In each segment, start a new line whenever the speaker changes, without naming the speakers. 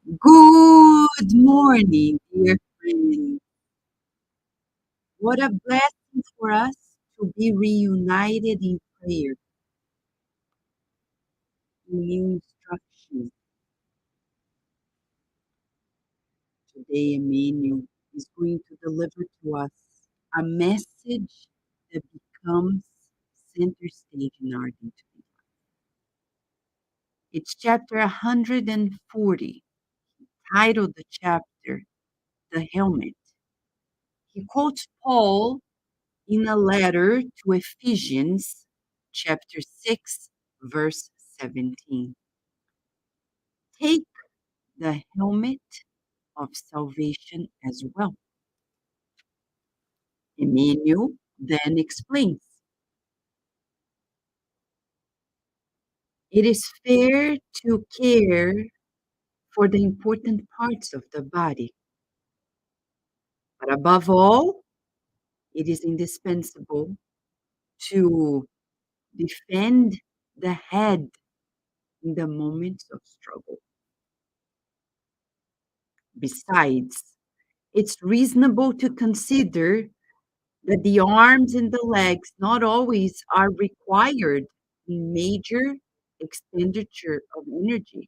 Good morning, dear friends. What a blessing for us to be reunited in prayer, in new instructions. Today, Emmanuel is going to deliver to us a message that becomes center stage in our day-to-day. It's chapter 140, titled the chapter, The Helmet. He quotes Paul in a letter to Ephesians chapter 6, verse 17. Take the helmet of salvation as well. Emmanuel then explains, it is fair to care for the important parts of the body, but above all, it is indispensable to defend the head in the moments of struggle. Besides, it's reasonable to consider that the arms and the legs not always are required in major expenditure of energy.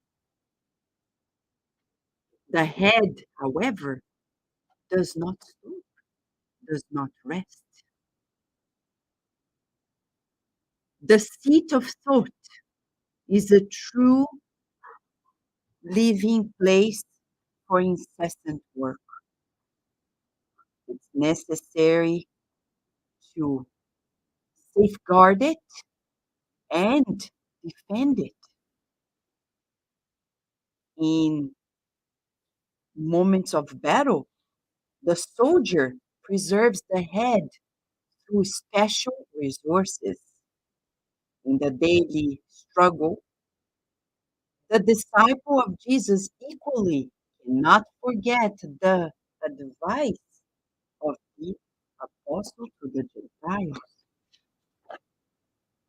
The head, however, does not stop, does not rest. The seat of thought is a true living place for incessant work. It's necessary to safeguard it and defend it in moments of battle. The soldier preserves the head through special resources. In the daily struggle, the disciple of Jesus equally cannot forget the advice of the apostle to the Gentiles.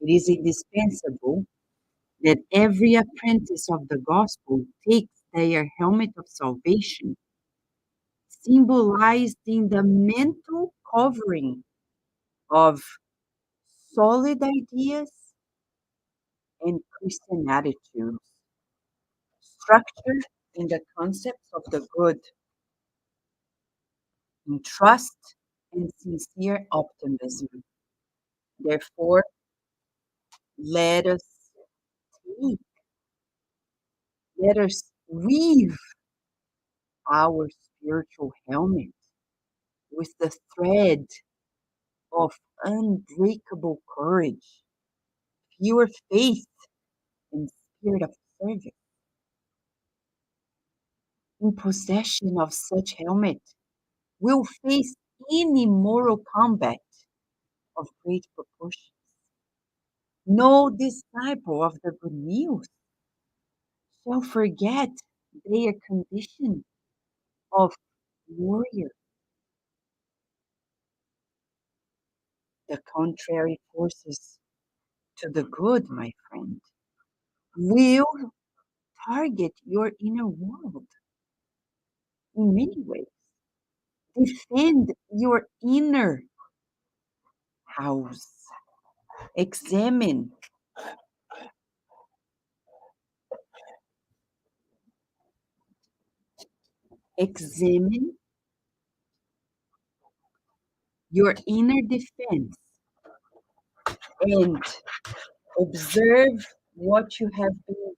It is indispensable that every apprentice of the gospel takes their helmet of salvation, symbolized in the mental covering of solid ideas and Christian attitudes, structured in the concepts of the good, in trust and sincere optimism. Therefore, let us take, let us weave our spiritual helmet with the thread of unbreakable courage, pure faith, and spirit of service. In possession of such helmet, we'll face any moral combat of great proportions. No disciple of the good news shall forget their condition of warrior. The contrary forces to the good, my friend, will target your inner world in many ways. Defend your inner house. Examine, examine your inner defense and observe what you have been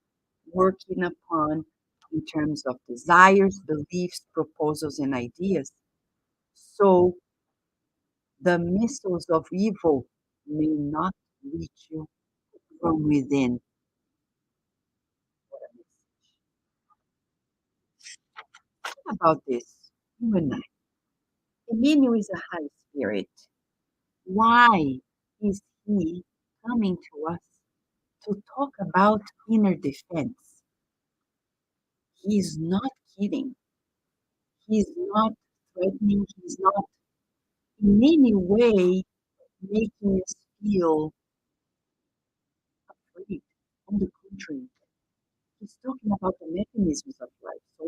working upon in terms of desires, beliefs, proposals, and ideas. So the missiles of evil may not reach you from within. Think about this, you and I. Emmanuel is a high spirit. Why is he coming to us to talk about inner defense? He's not kidding. He's not threatening. He's not in any way making us feel afraid. On the contrary, he's talking about the mechanisms of life. So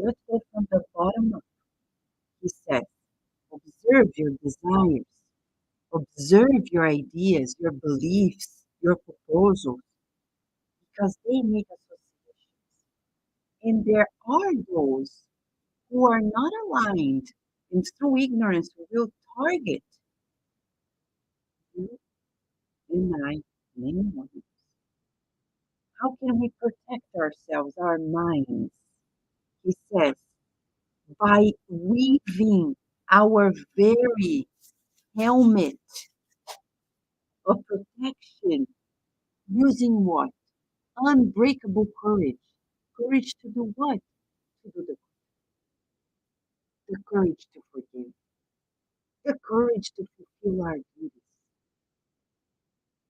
observe your desires, observe your ideas, your beliefs, your proposals, because they make associations. And there are those who are not aligned and through ignorance will target you and I, and anyone. How can we protect ourselves, our minds? He says, by weaving our very helmet of protection, using what? Unbreakable courage. Courage to do what? To do the courage to forgive, the courage to fulfill our duties.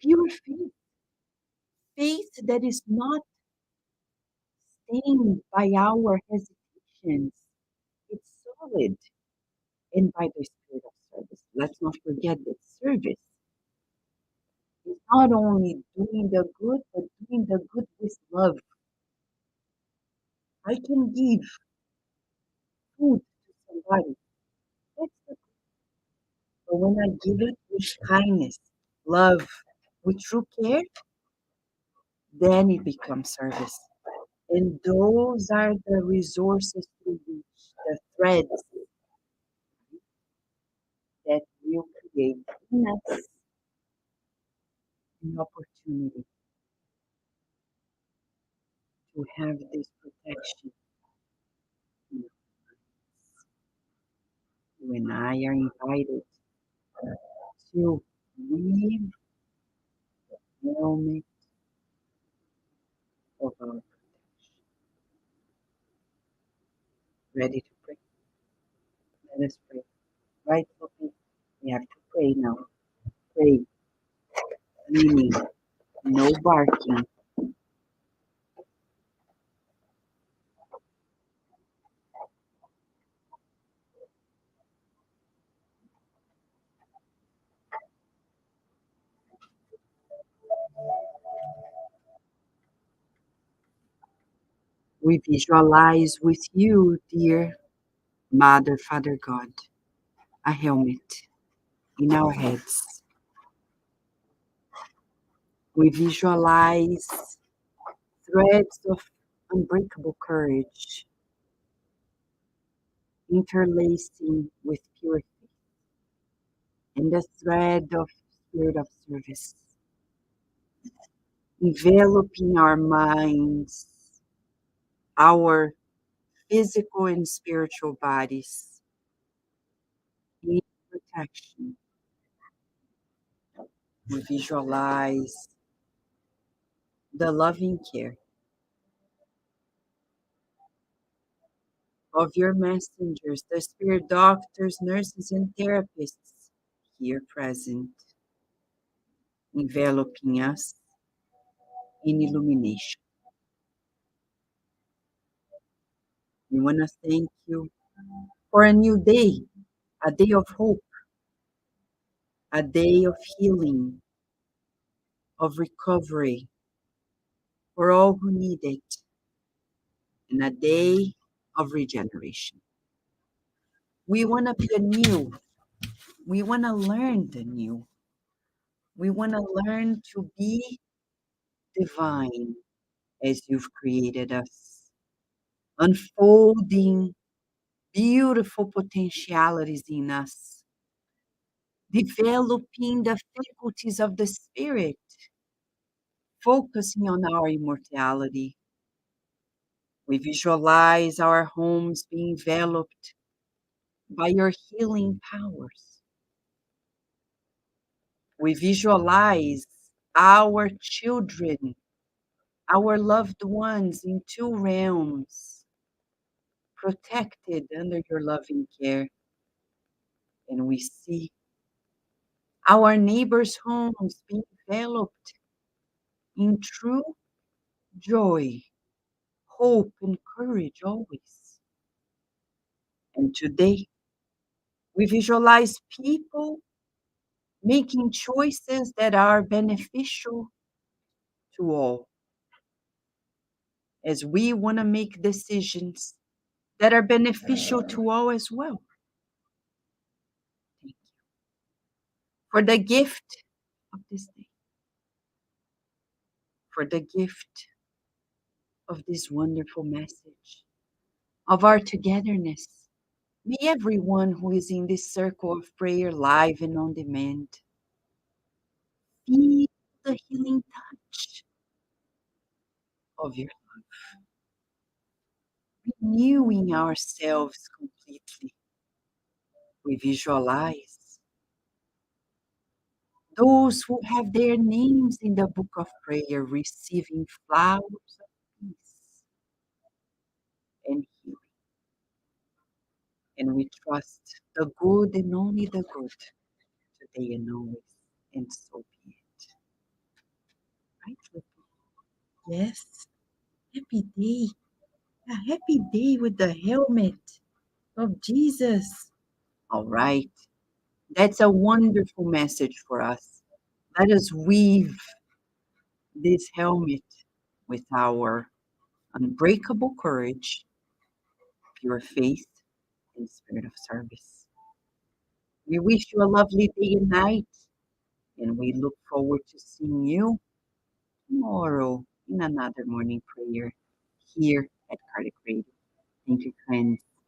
Pure faith, faith that is not stained by our hesitations. It's solid and by the spirit of service. Let's not forget that service is not only doing the good, but doing the good with love. I can give food to somebody. That's the But when I give it with kindness, love, with true care, then it becomes service. And those are the resources through which the threads that will create in us an opportunity to have this protection. You and I are invited to weave the helmet of our protection. Ready to pray? Let us pray. Right, Sophie? We have to pray now. Pray, meaning no barking. We visualize with you, dear Mother, Father God, a helmet in our heads. We visualize threads of unbreakable courage interlacing with pure faith and the thread of spirit of service, enveloping our minds, our physical and spiritual bodies in protection. We visualize the loving care of your messengers, the spirit doctors, nurses, and therapists here present, enveloping us in illumination. We want to thank you for a new day, a day of hope, a day of healing, of recovery for all who need it, and a day of regeneration. We want to be anew. We want to learn the new. We want to learn to be divine as you've created us, unfolding beautiful potentialities in us, developing the faculties of the spirit, focusing on our immortality. We visualize our homes being enveloped by your healing powers. We visualize our children, our loved ones in two realms, protected under your loving care. And we see our neighbors' homes being enveloped in true joy, hope, and courage always. And today, we visualize people making choices that are beneficial to all, as we want to make decisions that are beneficial to all as well. for the gift of this day, for the gift of this wonderful message, of our togetherness. May everyone who is in this circle of prayer, live and on demand, feel the healing touch of your renewing ourselves completely. We visualize those who have their names in the book of prayer receiving flowers of peace and healing. And we trust the good and only the good today and always. And so be it. Right, Lupe? Yes. Happy day. A happy day with the helmet of Jesus. All right. That's a wonderful message for us. Let us weave this helmet with our unbreakable courage, pure faith, and spirit of service. We wish you a lovely day and night, and we look forward to seeing you tomorrow in another morning prayer here at Cardiac Radio. Thank you, friends.